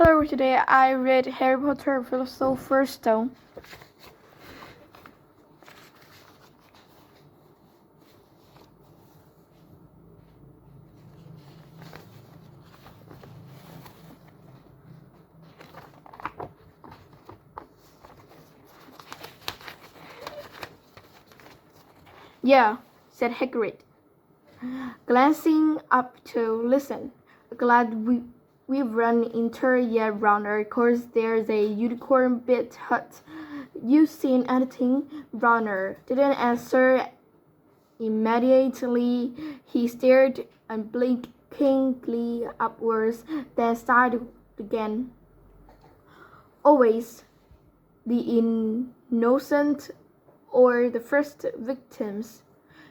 Hello, today I read Harry Potter Philosopher's Stone. Yeah, said Hagrid, glancing up to listen. Glad we've run into yet Runner, 'cause there's a unicorn bit hut. You seen anything? Runner didn't answer immediately. He stared unblinkingly upwards, then sighed again. Always the innocent or the first victims,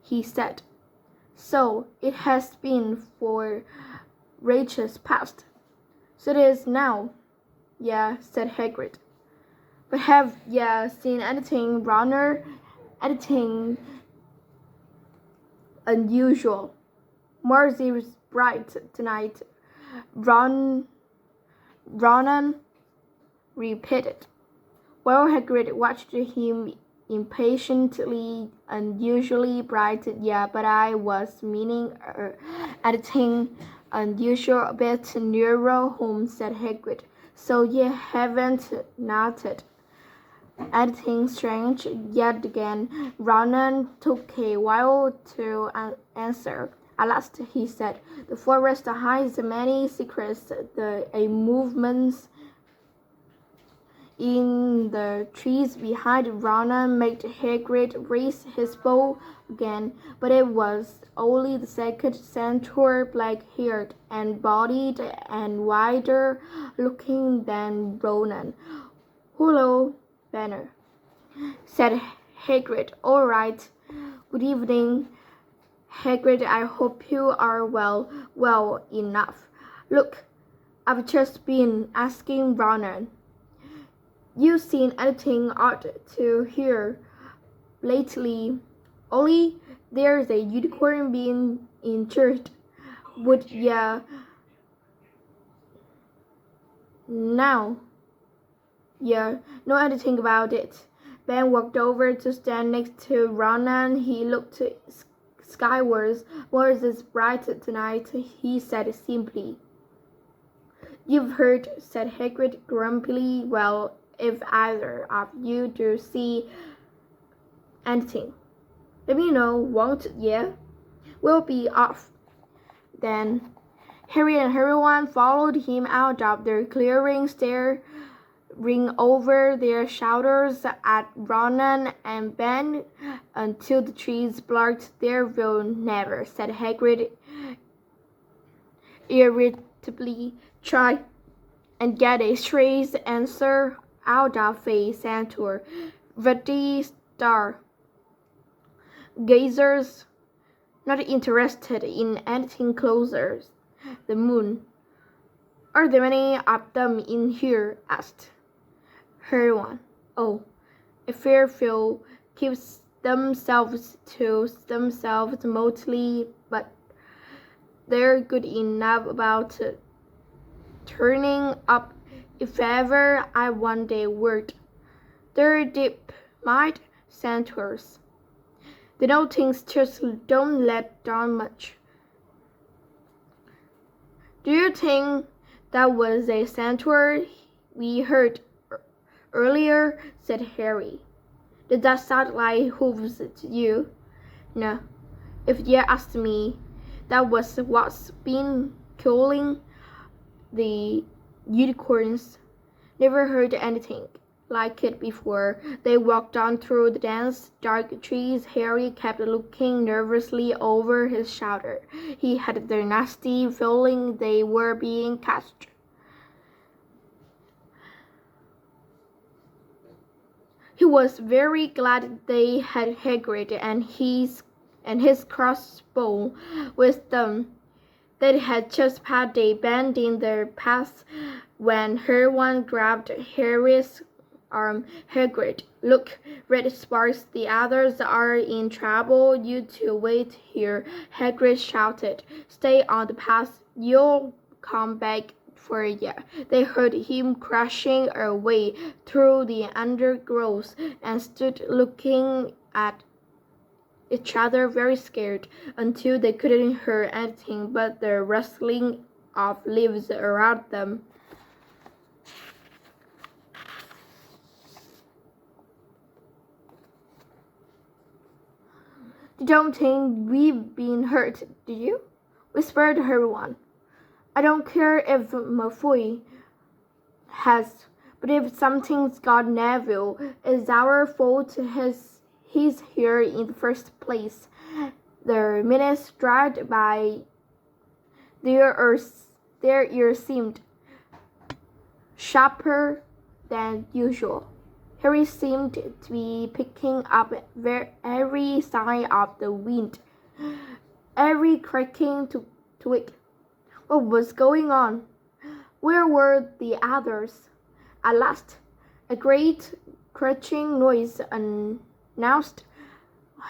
he said. So it has been for ages past. So it is now. Yeah, said Hagrid. But have ya seen anything, Runner? Anything unusual? Mars is bright tonight. Ronan repeated. Well, Hagrid watched him impatiently. Unusually bright, yeah, but I was meaning anything unusual a bit nearer home, said Hagrid. So you haven't noted anything strange yet again? Ronan took a while to answer. At last, he said, the forest hides many secrets. A movement in the trees behind Ronan made Hagrid raise his bow again, but it was only the second centaur, black-haired and bodied and wider looking than Ronan. Hullo, Banner, said Hagrid. All right. Good evening, Hagrid. I hope you are well enough. Look, I've just been asking Ronan. You seen anything odd to hear lately? Only there's a unicorn being injured. Would ya now? Yeah, know anything about it? Ben walked over to stand next to Ronan. He looked skywards. Mars is bright tonight, he said simply. You've heard, said Hagrid grumpily. Well, if either of you do see anything, let me know, won't ya? We'll be off. Then Harry and everyone followed him out of the clearing, staring over their shoulders at Ronan and Ben until the trees blocked their view. Never, said Hagrid irritably, try and get a straight answer out of a centaur. The star gazers, not interested in anything closer. The moon. Are there many of them in here? Asked Hermione. Oh, a fair few keeps themselves to themselves mostly, but they're good enough about turning up if ever I want a word. They're deep mind centaurs. They know things just don't let down much. Do you think that was a centaur we heard earlier? Said Harry. Did that sound like hooves to you? No. If you asked me, that was what's been killing the unicorns. Never heard anything like it before. They walked on through the dense, dark trees. Harry kept looking nervously over his shoulder. He had the nasty feeling they were being catched. He was very glad they had Hagrid and his crossbow with them. They had just passed a bend in their path when Hermione grabbed Harry's arm. Hagrid, look, Red Sparks, the others are in trouble. You two wait here, Hagrid shouted. Stay on the path. You'll come back for a year. They heard him crashing away through the undergrowth and stood looking at each other very scared until they couldn't hear anything but the rustling of leaves around them. "You don't think we've been hurt, do you?" whispered everyone. "I don't care if Malfoy has, but if something's got Neville, it's our fault he's here in the first place." The minutes dragged by. Their ears seemed sharper than usual. Harry seemed to be picking up every sign of the wind, every cracking twig. What was going on? Where were the others? At last, a great crunching noise announced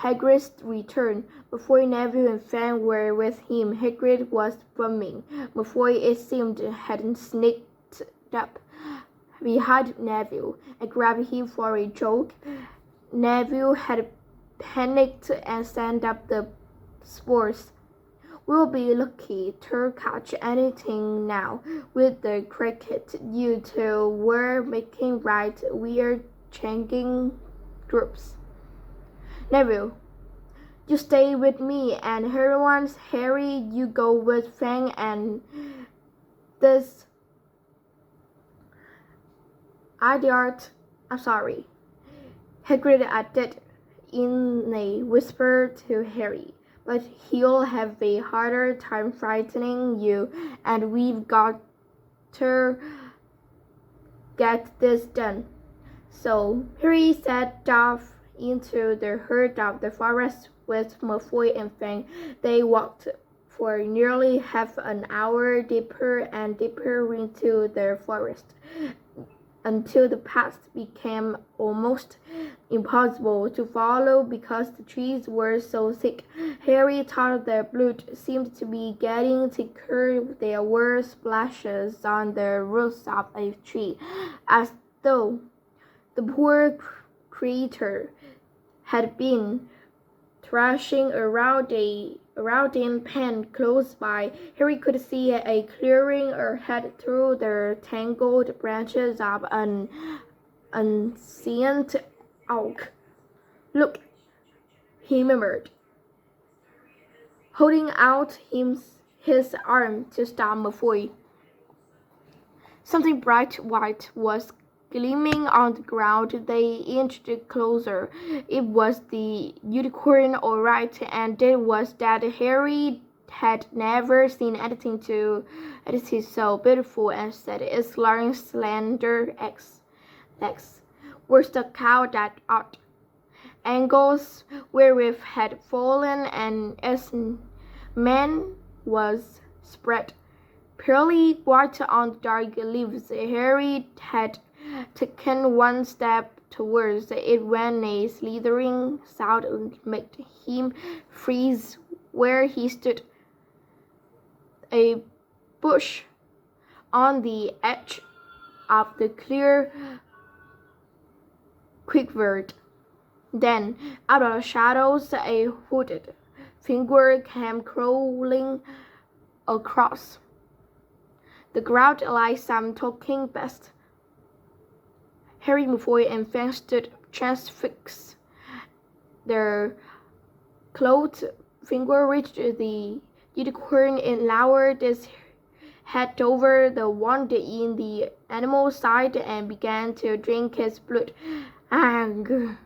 Hagrid's return. Before Neville and Fang were with him, Hagrid was bumming. Malfoy, it seemed, had sneaked up behind Neville and grabbed him for a joke. Neville had panicked and sent up the spores. "We'll be lucky to catch anything now with the cricket you two were making right. We're changing groups. Neville, you stay with me and everyone's Harry, you go with Fang and this idiot. I'm sorry," Hagrid added in a whisper to Harry, "but he'll have a harder time frightening you, and we've got to get this done." So Harry set off into the heart of the forest with Malfoy and Fang. They walked for nearly half an hour deeper and deeper into the forest, until the path became almost impossible to follow because the trees were so thick. Harry thought the blood seemed to be getting thicker. There were splashes on the roots of a tree, as though the poor creature had been thrashing around in pen close by. Harry could see a clearing ahead through the tangled branches of an ancient oak. "Look," he murmured, holding out his arm to stop Malfoy. Something bright white was gleaming on the ground. They inched closer. It was the unicorn, all right, and it was that Harry had never seen anything so beautiful and said its long, slender legs were stuck out at odd angles where it had fallen, and its mane was spread purely white on dark leaves. Harry had taken one step towards it when a slithering sound made him freeze where he stood. A bush on the edge of the clear quivered. Then, out of the shadows, a hooded figure came crawling across the ground like some talking beast. Harry, Malfoy, and Fang stood transfixed. The clothed figure reached the unicorn and lowered its head over the wound in the animal's side and began to drink its blood. "Ugh!"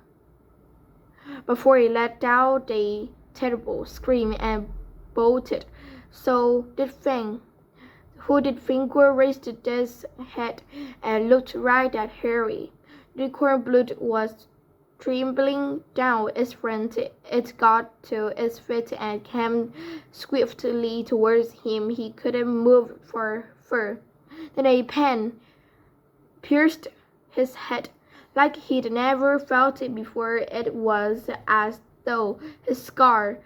Before it let out a terrible scream and bolted. So did Fang. The hooded figure raised its head and looked right at Harry. The unicorn blood was trembling down its front. It got to its feet and came swiftly towards him. He couldn't move for fear. Then a pain pierced his head like he'd never felt it before. It was as though his scar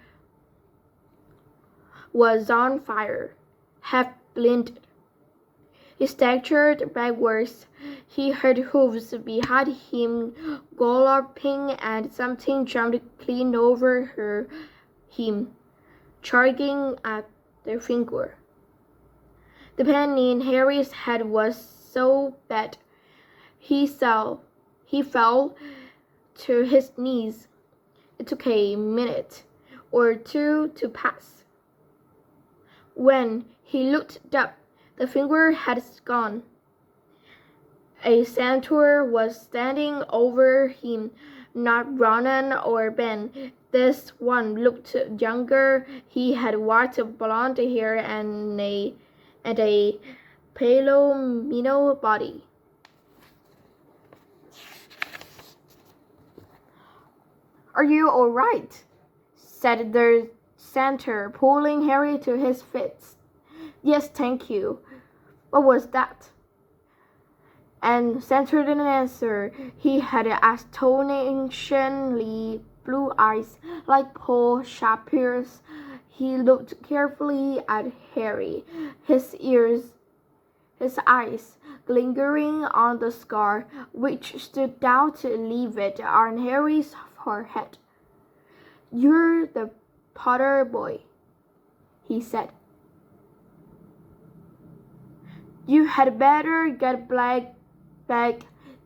was on fire, half blinded. He staggered backwards. He heard hooves behind him galloping, and something jumped clean over him, charging at the finger. The pain in Harry's head was so bad he fell to his knees. It took a minute or two to pass. When he looked up, the finger had gone. A centaur was standing over him, not Ronan or Ben. This one looked younger. He had white blonde hair and a palomino body. "Are you all right?" said the centaur, pulling Harry to his feet. "Yes, thank you. What was that?" And centaur didn't answer. He had astonishingly blue eyes, like Paul Shapir's. He looked carefully at Harry, his eyes lingering on the scar, which stood out livid on Harry's forehead. "You're the Potter boy," he said. "You had better get back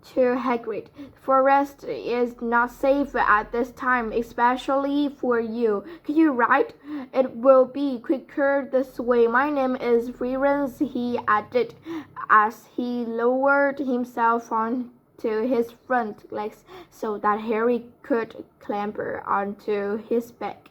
to Hagrid. The forest is not safe at this time, especially for you. Can you ride? It will be quicker this way. My name is Firenze," he added, as he lowered himself onto his front legs so that Harry could clamber onto his back.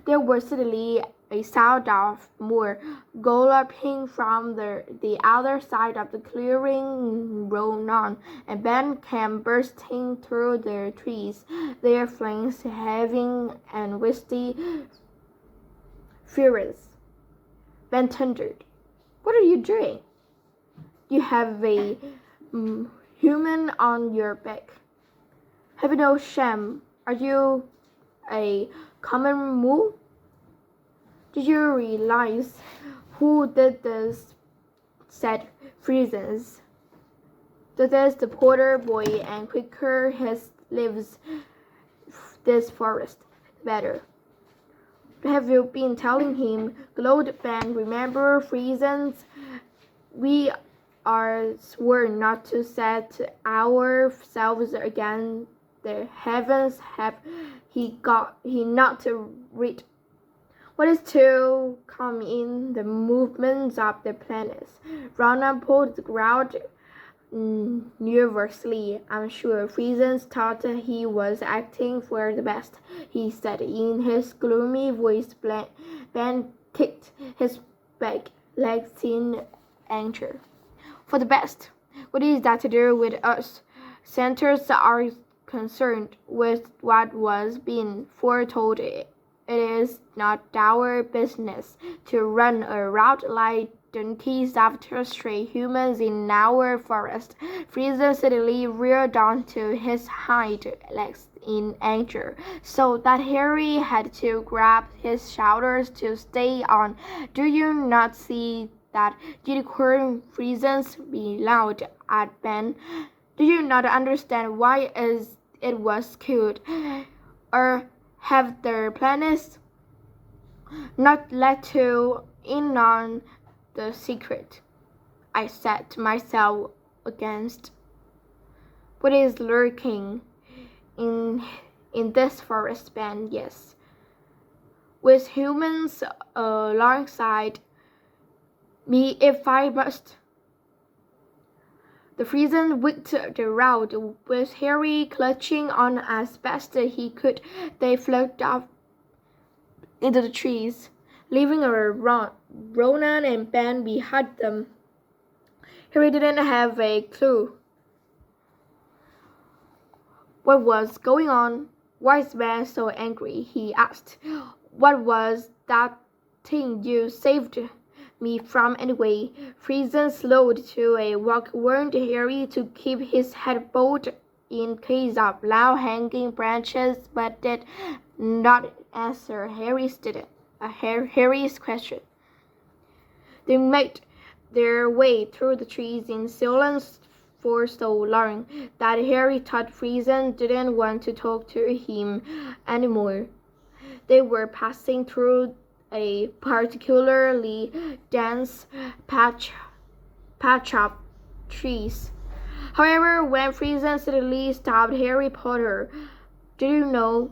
There was suddenly a sound of more galloping from the other side of the clearing. Ronan and Ben came bursting through the trees, their flanks heaving and misty. "Furious," Ben thundered. "What are you doing? You have a human on your back. Have no shame. Are you a common mole? Do you realize who did this?" said Firenze. "That is the Potter boy, and quicker he leaves this forest, the better." "What have you been telling him?" glowed Ben. "Remember, Firenze, we are sworn not to set ourselves against the heavens. Have he not read what is to come in the movements of the planets?" Ronan pulled the ground nervously. "I'm sure Firenze thought he was acting for the best," he said in his gloomy voice. Ben kicked his back legs in anger. "For the best? What is that to do with us? Centaurs are concerned with what was being foretold. It is not our business to run around like donkeys after stray humans in our forest." Firenze suddenly reared onto his hind legs in anger, so that Harry had to grab his shoulders to stay on. "Do you not see that unicorn?" Firenze bellowed at Ben. "Do you not understand why it was killed? Or have the planets not let you in on the secret I set myself against? What is lurking in this forest, Ben? Yes, with humans alongside me if I must." The Firenze whipped around, with Harry clutching on as best he could. They floated off into the trees, leaving Ronan and Ben behind them. Harry didn't have a clue what was going on. "Why is Ben so angry?" he asked. "What was that thing you saved me from anyway?" Firenze slowed to a walk, warned Harry to keep his head bowed in case of low-hanging branches, but did not answer Harry's question. They made their way through the trees in silence for so long that Harry thought Friesen didn't want to talk to him anymore. They were passing through a particularly dense patch of trees. However, when Friesen suddenly stopped Harry Potter, "Do you know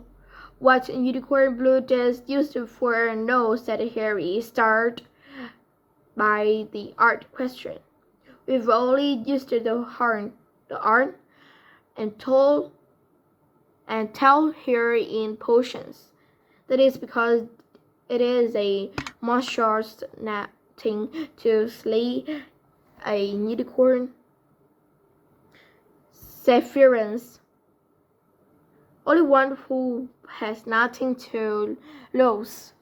what unicorn blood is used for?" "No," said Harry, startled by the odd question. "We've only used the arm, and tell here in potions. That is because it is a monstrous thing to slay a unicorn," said Firenze. "Only one who has nothing to lose."